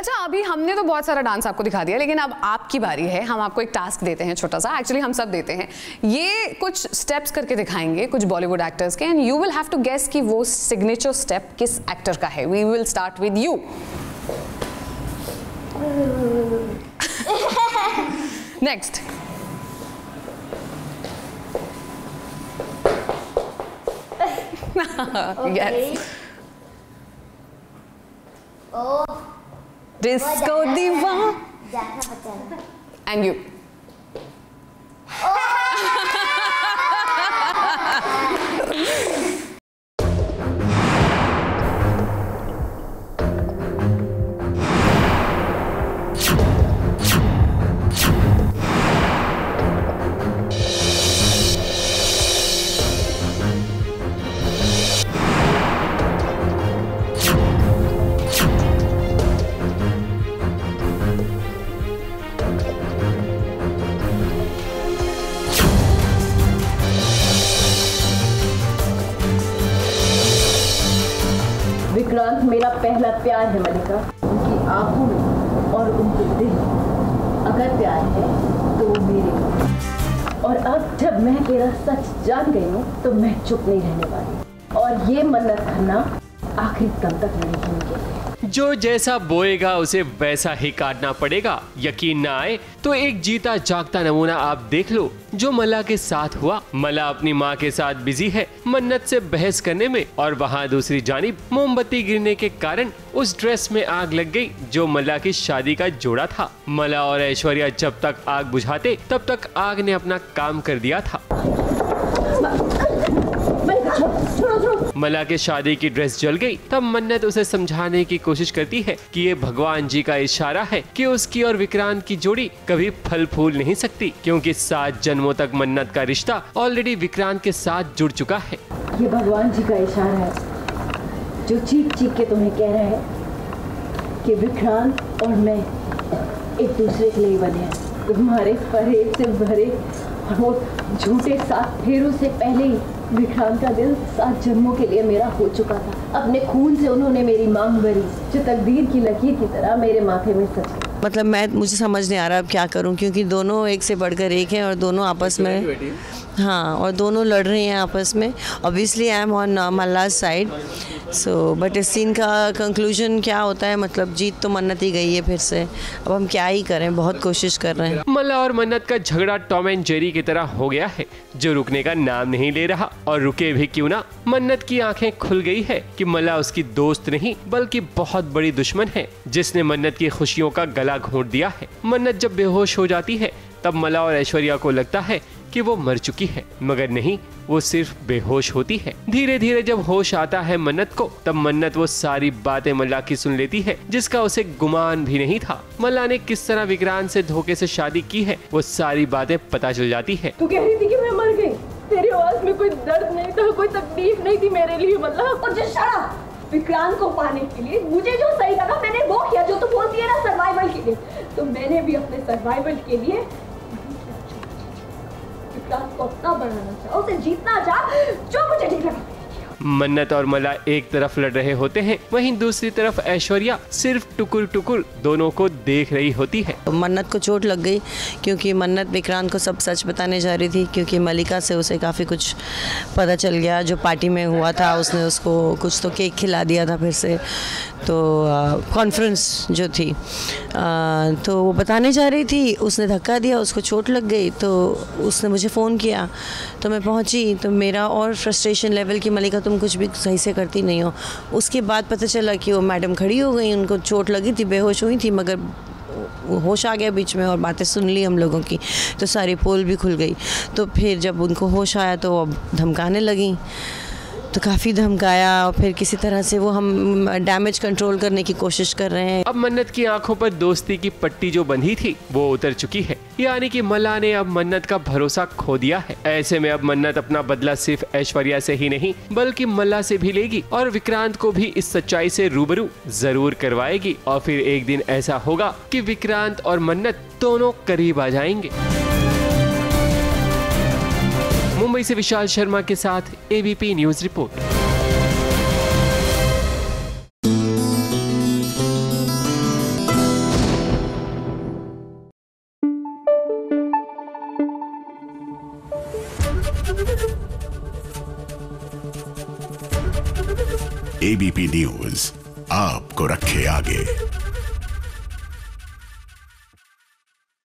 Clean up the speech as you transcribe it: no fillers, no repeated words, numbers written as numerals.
अच्छा, अभी हमने तो बहुत सारा डांस आपको दिखा दिया, लेकिन अब आपकी बारी है। हम आपको एक टास्क देते हैं छोटा सा, एक्चुअली हम सब देते हैं। ये कुछ स्टेप्स करके दिखाएंगे कुछ बॉलीवुड एक्टर्स के, and you will have to guess कि वो सिग्नेचर स्टेप किस एक्टर का है। We will start with you. Next. Yes. Disco Diva. And you. Vikrant मेरा पहला प्यार है मलिका, उनकी आंखों में और उनके दिल में। अगर प्यार है तो मेरे में। और अब जब मैं तेरा सच जान गई हूँ तो मैं चुप नहीं रहने वाली, और ये मन्नत करना आखिरी दम तक मेरी जिंदगी है। जो जैसा बोएगा उसे वैसा ही काटना पड़ेगा। यकीन ना आए तो एक जीता जागता नमूना आप देख लो जो मला के साथ हुआ। मला अपनी माँ के साथ बिजी है मन्नत से बहस करने में, और वहाँ दूसरी जानिब मोमबत्ती गिरने के कारण उस ड्रेस में आग लग गई जो मला की शादी का जोड़ा था। मला और ऐश्वर्या जब तक आग बुझाते तब तक आग ने अपना काम कर दिया था। मला के शादी की ड्रेस जल गई। तब मन्नत उसे समझाने की कोशिश करती है कि ये भगवान जी का इशारा है कि उसकी और विक्रांत की जोड़ी कभी फल फूल नहीं सकती, क्योंकि 7 जन्मों तक मन्नत का रिश्ता ऑलरेडी विक्रांत के साथ जुड़ चुका है। ये भगवान जी का इशारा है जो चीख चीख के तुम्हें कह रहा है कि विक्रांत और मैं एक दूसरे के लिए बने हैं। तुम्हारे परहेज से भरे और वो झूठे 7 फेरों से पहले ही विक्रांत का दिल 7 जन्मों के लिए मेरा हो चुका था। अपने खून से उन्होंने मेरी मांग भरी जो तकदीर की लकीर की तरह मेरे माथे में सच गई। मतलब मुझे समझ नहीं आ रहा अब क्या करूं, क्योंकि दोनों एक से बढ़कर एक हैं और दोनों आपस में, हाँ, और दोनों लड़ रहे हैं आपस में। ऑब्वियसली आई एम ऑन मल्लाज साइड, सो बट इस सीन का कंक्लूजन क्या होता है, मतलब जीत तो मन्नत ही गई है फिर से। अब हम क्या ही करें, बहुत कोशिश कर रहे हैं। मल्ला और मन्नत का झगड़ा टॉम एंड जेरी की तरह हो गया है जो रुकने का नाम नहीं ले रहा, और रुके भी क्यों ना। मन्नत की आंखें खुल गई है कि मल्ला उसकी दोस्त नहीं बल्कि बहुत बड़ी दुश्मन है जिसने मन्नत की खुशियों का गला घोंट दिया है। मन्नत जब बेहोश हो जाती है तब मला और ऐश्वर्या को लगता है कि वो मर चुकी है, मगर नहीं, वो सिर्फ बेहोश होती है। धीरे धीरे जब होश आता है मन्नत को, तब मन्नत वो सारी बातें मल्ला की सुन लेती है जिसका उसे गुमान भी नहीं था। मल्ला ने किस तरह विक्रांत से धोखे से शादी की है वो सारी बातें पता चल जाती है। तू कह रही थी कि मैं मर गई, तेरी आवाज में कोई दर्द नहीं था, कोई तकलीफ नहीं थी मेरे लिए। मतलब और जिस विक्रांत को पाने के लिए मुझे जो सही लगा मैंने वो किया, जो तू बोलती है ना सर्वाइवल के लिए, तो मैंने भी अपने सर्वाइवल के लिए विक्रांत को अपना बनाना चाहा, उसे जीतना चाहा, जो मुझे ठीक लगा। मन्नत और मला एक तरफ लड़ रहे होते हैं, वहीं दूसरी तरफ ऐश्वर्या सिर्फ टुकुर टुकुर दोनों को देख रही होती है। मन्नत को चोट लग गई क्योंकि मन्नत विक्रांत को सब सच बताने जा रही थी, क्योंकि मलिका से उसे काफ़ी कुछ पता चल गया जो पार्टी में हुआ था। उसने उसको कुछ तो केक खिला दिया था फिर से, तो कॉन्फ्रेंस जो थी, तो वो बताने जा रही थी, उसने धक्का दिया, उसको चोट लग गई, तो उसने मुझे फ़ोन किया, तो मैं पहुंची, तो मेरा और फ्रस्ट्रेशन लेवल की मलिका तुम कुछ भी सही से करती नहीं हो। उसके बाद पता चला कि वो मैडम खड़ी हो गई, उनको चोट लगी थी, बेहोश हुई थी, मगर होश आ गया बीच में और बातें सुन ली हम लोगों की, तो सारी पोल भी खुल गई। तो फिर जब उनको होश आया तो वो धमकाने लगी, तो काफ़ी धमकाया, और फिर किसी तरह से वो हम डैमेज कंट्रोल करने की कोशिश कर रहे हैं। अब मन्नत की आंखों पर दोस्ती की पट्टी जो बंधी थी वो उतर चुकी है, यानी कि मला ने अब मन्नत का भरोसा खो दिया है। ऐसे में अब मन्नत अपना बदला सिर्फ ऐश्वर्या से ही नहीं बल्कि मला से भी लेगी, और विक्रांत को भी इस सच्चाई से रूबरू जरूर करवाएगी, और फिर एक दिन ऐसा होगा कि विक्रांत और मन्नत दोनों करीब आ जाएंगे। मुंबई से विशाल शर्मा के साथ ABP news report. ABP news आपको रखे आगे।